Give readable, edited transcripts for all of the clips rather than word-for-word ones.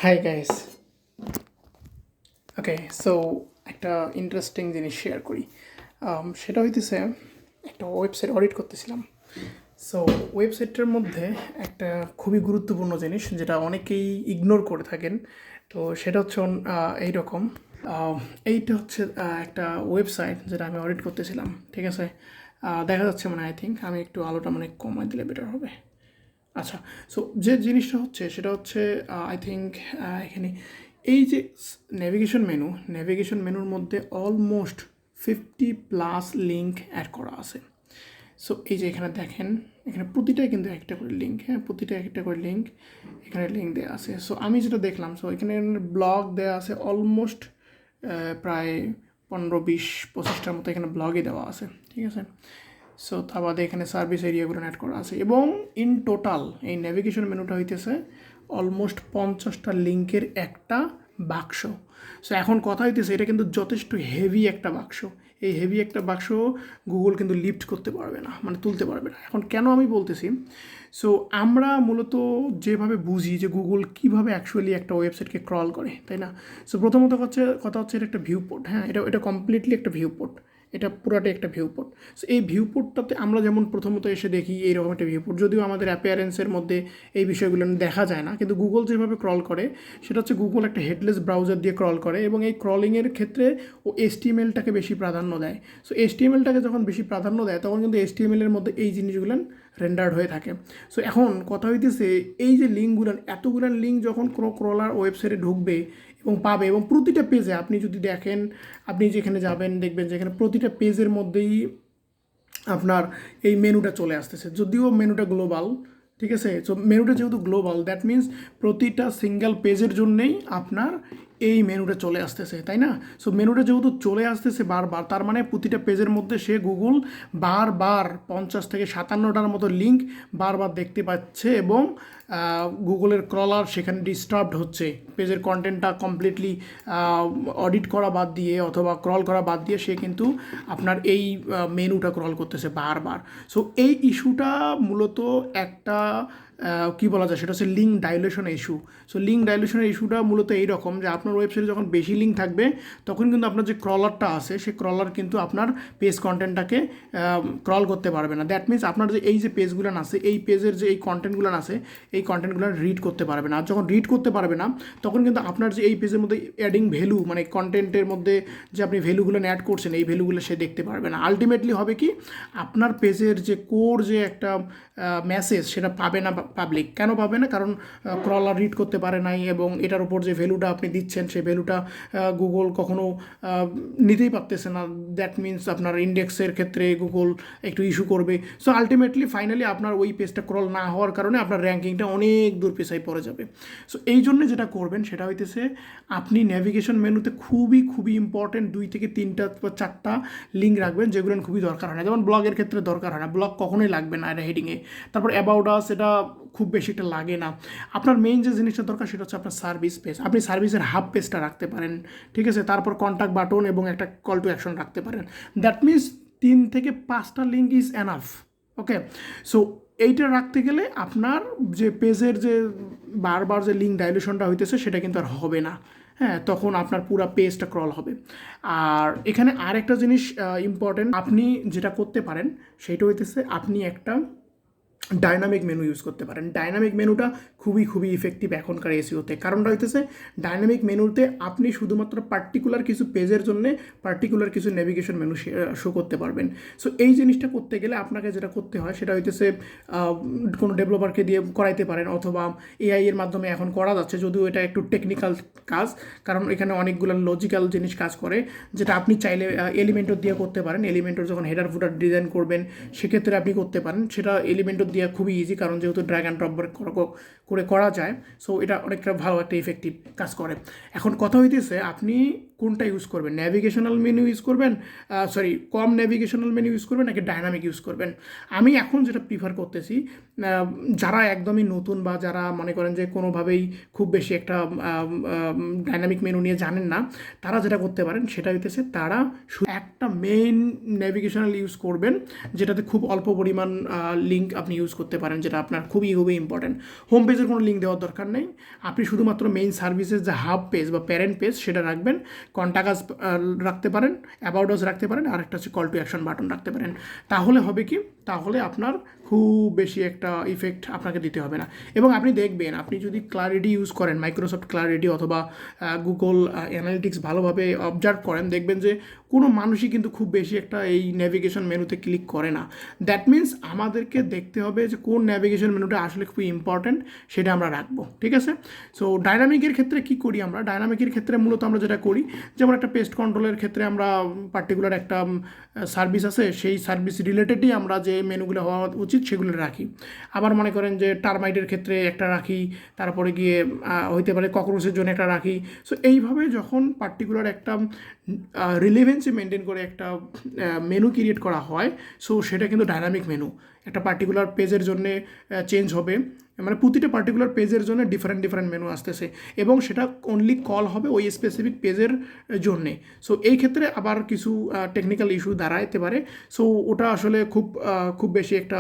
High guys. Okay, so একটা interesting জিনিস share করি। সেটা হইতেছে একটা ওয়েবসাইট অডিট করতেছিলাম। সো ওয়েবসাইটটার মধ্যে একটা খুবই গুরুত্বপূর্ণ জিনিস যেটা অনেকেই ইগনোর করে থাকেন। তো সেটা হচ্ছে এইরকম। এইটা হচ্ছে একটা ওয়েবসাইট যেটা আমি অডিট করতেছিলাম, ঠিক আছে। দেখা যাচ্ছে মানে আই থিঙ্ক আমি একটু আলোটা মানে কমায় দিলে বেটার হবে। আচ্ছা, সো যে জিনিসটা হচ্ছে সেটা হচ্ছে আই থিঙ্ক এখানে এই যে নেভিগেশন মেনুর মধ্যে অলমোস্ট 50+ লিঙ্ক অ্যাড করা আছে। সো এই যে এখানে দেখেন, এখানে প্রতিটাই কিন্তু একটা করে লিঙ্ক, হ্যাঁ, প্রতিটা একটা করে লিঙ্ক, এখানে লিঙ্ক দেওয়া আছে। সো আমি যেটা দেখলাম, সো এখানে ব্লগ দেওয়া আছে অলমোস্ট প্রায় 15-20-25টার মতো এখানে ব্লগই দেওয়া আছে, ঠিক আছে। সো তা বাদে এখানে সার্ভিস এরিয়াগুলো অ্যাড করা আছে এবং ইন টোটাল এই নেভিগেশন মেনুটা হইতেছে অলমোস্ট 50টা লিঙ্কের একটা বাক্স। সো এখন কথা হইতেছে এটা কিন্তু যথেষ্ট হেভি একটা বাক্স। এই হেভি একটা বাক্স গুগল কিন্তু লিফট করতে পারবে না, মানে তুলতে পারবে না। এখন কেন আমি বলতেছি, সো আমরা মূলত যেভাবে বুঝি যে গুগল কীভাবে অ্যাকচুয়ালি একটা ওয়েবসাইটকে ক্রল করে, তাই না। সো প্রথমত কথা হচ্ছে এটা একটা ভিউ পোর্ট, হ্যাঁ, এটা কমপ্লিটলি একটা ভিউ পোর্ট, এটা পুরাটাই একটা ভিউ পোর্ট। সো এই ভিউ পোর্টটাতে আমরা যেমন প্রথমত এসে দেখি এইরকম একটা ভিউ পোর্ট, যদিও আমাদের অ্যাপিয়ারেন্সের মধ্যে এই বিষয়গুলো দেখা যায় না, কিন্তু গুগল যেভাবে ক্রল করে সেটা হচ্ছে গুগল একটা হেডলেস ব্রাউজার দিয়ে ক্রল করে এবং এই ক্রলিংয়ের ক্ষেত্রে ও HTML-টাকে বেশি প্রাধান্য দেয়। সো HTML-টাকে যখন বেশি প্রাধান্য দেয় তখন কিন্তু HTML-এর মধ্যে এই জিনিসগুলো রেন্ডার্ড হয়ে থাকে। সো এখন কথা হইতেছে এই যে লিঙ্কগুলান, এতগুলান লিঙ্ক যখন কোনো ক্রলার ওয়েবসাইটে ঢুকবে এবং পাবে, এবং প্রতিটা পেজে আপনি যদি দেখেন, আপনি যেখানে যাবেন দেখবেন যেখানে প্রতিটা পেজের মধ্যেই আপনার এই মেনুটা চলে আসতেছে, যদিও মেনুটা গ্লোবাল, ঠিক আছে। সো মেনুটা যেহেতু গ্লোবাল, দ্যাট মিন্স প্রতিটা সিঙ্গেল পেজের জন্যেই আপনার এই মেনুটা চলে আসতেছে, তাই না। সো মেনুটা যেহেতু চলে আসতেছে বারবার, তার মানে প্রতিটা পেজের মধ্যে সে গুগল বারবার 50 থেকে 57টার মতো লিঙ্ক বারবার দেখতে পাচ্ছে এবং গুগলের ক্রলার সেখানে ডিস্টার্বড হচ্ছে। পেজের কন্টেন্টটা কমপ্লিটলি অডিট করা বাদ দিয়ে অথবা ক্রল করা বাদ দিয়ে সে কিন্তু আপনার এই মেনুটা ক্রল করতেছে বারবার। সো এই ইস্যুটা মূলত একটা কী বলা যায়, সেটা হচ্ছে link dilation issue. So link ডাইলেশনের ইস্যুটা মূলত এইরকম যে আপনার ওয়েবসাইটে যখন বেশি লিঙ্ক থাকবে তখন কিন্তু আপনার যে ক্রলারটা আছে সেই ক্রলার কিন্তু আপনার পেজ কন্টেন্টটাকে ক্রল করতে পারবে না। দ্যাট মিনস আপনার যে এই যে পেজগুলো আছে, এই পেজের যে এই কন্টেন্টগুলো আছে, এই কন্টেন্টগুলো রিড করতে পারবে না। আর যখন রিড করতে পারবে না তখন কিন্তু আপনার যে এই পেজের মধ্যে অ্যাডিং ভ্যালু, মানে কন্টেন্টের মধ্যে যে আপনি ভ্যালুগুলো অ্যাড করছেন, এই ভ্যালুগুলো সে দেখতে পারবে না। আলটিমেটলি হবে কি, আপনার পেজের যে কোর যে একটা মেসেজ সেটা পাবে না পাবলিক। কেন পাবে না? কারণ ক্রলার রিড করতে পারে নাই এবং এটার উপর যে ভ্যালুটা আপনি দিচ্ছেন সেই ভ্যালুটা গুগল কখনো নিতেই পারতেছে না। দ্যাট মিনস আপনার ইন্ডেক্সের ক্ষেত্রে গুগল একটু ইস্যু করবে। সো আলটিমেটলি ফাইনালি আপনার ওই পেজটা ক্রল না হওয়ার কারণে আপনার র্যাঙ্কিংটা অনেক দূর পিছায় পড়ে যাবে। সো এই জন্য যেটা করবেন সেটা হইতেছে আপনি নেভিগেশন মেনুতে খুবই ইম্পর্টেন্ট 2 থেকে 3টা বা 4টা লিঙ্ক রাখবেন, যেগুলো খুবই দরকার হয় না। যেমন ব্লগের ক্ষেত্রে দরকার হয় না, ব্লগ কখনোই লাগবে না এটা হেডিংয়ে। তারপর অ্যাবাউট আস, এটা খুব বেশি একটা লাগে না। আপনার মেইন যে জিনিসটা দরকার সেটা হচ্ছে আপনার সার্ভিস পেজ। আপনি সার্ভিসের হাব পেজটা রাখতে পারেন, ঠিক আছে। তারপর কন্ট্যাক্ট বাটন এবং একটা কল টু অ্যাকশন রাখতে পারেন। দ্যাট মিনস 3 থেকে 5টা link is enough. Okay, so এইটা রাখতে গেলে আপনার যে পেজের যে বারবার যে লিঙ্ক ডাইলেশনটা হইতেছে সেটা কিন্তু আর হবে না, হ্যাঁ। তখন আপনার পুরো পেজটা ক্রল হবে। আর এখানে আরেকটা জিনিস ইম্পর্টেন্ট, আপনি যেটা করতে পারেন সেটা হইতেছে আপনি একটা ডাইনামিক মেনু ইউজ করতে পারেন। ডাইনামিক মেনুটা খুবই ইফেক্টিভ এখনকার এসইওতে। কারণটা হইতেছে ডাইনামিক মেনুতে আপনি শুধুমাত্র পার্টিকুলার কিছু পেজের জন্য পার্টিকুলার কিছু নেভিগেশন মেনু শো করতে পারবেন। সো এই জিনিসটা করতে গেলে আপনাকে যেটা করতে হয় সেটা হইতেছে কোনো ডেভেলপারকে দিয়ে করাইতে পারেন অথবা AI এর মাধ্যমে এখন করা যাচ্ছে, যদিও এটা একটু টেকনিক্যাল কাজ, কারণ এখানে অনেকগুলো লজিক্যাল জিনিস কাজ করে, যেটা আপনি চাইলে এলিমেন্টর দিয়ে করতে পারেন। এলিমেন্টর যখন হেডার ফুটার ডিজাইন করবেন সেক্ষেত্রে আপনি করতে পারেন, সেটা এলিমেন্টর দিয়ে খুবই ইজি, কারণ যেহেতু ড্র্যাগ অ্যান্ড ড্রপ করে করা যায়। সো এটা অনেকটা ভালো একটা ইফেক্টিভ কাজ করে। এখন কথা হইতেছে আপনি কোনটা ইউজ করবেন, ন্যাভিগেশনাল মেনু ইউজ করবেন, কম ন্যাভিগেশনাল মেনু ইউজ করবেন নাকি ডায়নামিক ইউজ করবেন। আমি এখন যেটা প্রিফার করতেছি, যারা একদমই নতুন বা যারা মনে করেন যে কোনোভাবেই খুব বেশি একটা ডাইনামিক মেনু নিয়ে জানেন না, তারা যেটা করতে পারেন সেটা হইতেছে তারা একটা মেইন ন্যাভিগেশনাল ইউজ করবেন, যেটাতে খুব অল্প পরিমাণ লিঙ্ক আপনি ইউজ করতে পারেন, যেটা আপনার খুবই খুবই ইম্পর্টেন্ট। হোম পেজের কোনো লিঙ্ক দেওয়ার দরকার নেই, আপনি শুধুমাত্র মেইন সার্ভিসের যে হাব পেজ বা প্যারেন্ট পেজ সেটা রাখবেন, কন্টাক্ট আস রাখতে পারেন, অ্যাবাউট আস রাখতে পারেন, আর একটা হচ্ছে কল টু অ্যাকশন বাটন রাখতে পারেন। তাহলে হবে কি, তাহলে আপনার খুব বেশি একটা ইফেক্ট আপনাকে দিতে হবে না। এবং আপনি দেখবেন, আপনি যদি ক্লারিটি ইউজ করেন, মাইক্রোসফট ক্লারিটি অথবা গুগল অ্যানালিটিক্স ভালোভাবে অবজার্ভ করেন, দেখবেন যে কোনো মানুষই কিন্তু খুব বেশি একটা এই ন্যাভিগেশন মেনুতে ক্লিক করে না। দ্যাট মিনস আমাদেরকে দেখতে হবে যে কোন ন্যাভিগেশন মেনুটা আসলে খুবই ইম্পর্ট্যান্ট, সেটা আমরা রাখবো, ঠিক আছে। সো ডায়নামিকের ক্ষেত্রে কি করি আমরা, ডায়নামিকের ক্ষেত্রে মূলত আমরা যেটা করি, যেমন একটা পেস্ট কন্ট্রোলের ক্ষেত্রে আমরা পার্টিকুলার একটা সার্ভিস আছে, সেই সার্ভিস রিলেটেডই আমরা যে মেনুগুলো হওয়া উচিত সেগুলো রাখি। আবার মনে করেন যে টার্মাইটের ক্ষেত্রে একটা রাখি, তারপরে গিয়ে হইতে পারে ককরোচের জন্য একটা রাখি। সো এইভাবে যখন পার্টিকুলার একটা রিলেভেন্সি মেনটেন করে একটা মেনু ক্রিয়েট করা হয়, সো সেটা কিন্তু ডায়নামিক মেনু একটা পার্টিকুলার পেজের জন্যে চেঞ্জ হবে, মানে প্রতিটা পার্টিকুলার পেজের জন্য ডিফারেন্ট ডিফারেন্ট মেনু আসতেছে, এবং সেটা অনলি কল হবে ওই স্পেসিফিক পেজের জন্যে। সো এই ক্ষেত্রে আবার কিছু টেকনিক্যাল ইস্যু দাঁড়াইতে পারে। সো ওটা আসলে খুব বেশি একটা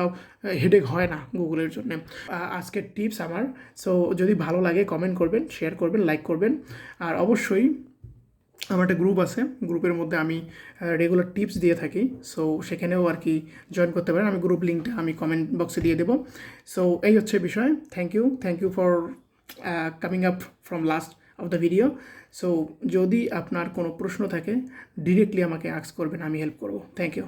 হেডেক হয় না গুগলের জন্য। আজকের টিপস আমার। সো যদি ভালো লাগে কমেন্ট করবেন, শেয়ার করবেন, লাইক করবেন, আর অবশ্যই আমার একটা গ্রুপ আছে, গ্রুপের মধ্যে আমি রেগুলার টিপস দিয়ে থাকি। সো সেখানেও আর কি জয়েন করতে পারেন, আমি গ্রুপ লিঙ্কটা আমি কমেন্ট বক্সে দিয়ে দেবো। সো এই হচ্ছে বিষয়। Thank you for coming up from last of the video. So যদি আপনার কোনো প্রশ্ন থাকে ডিরেক্টলি আমাকে আস্ক করবেন, আমি হেল্প করবো। Thank you.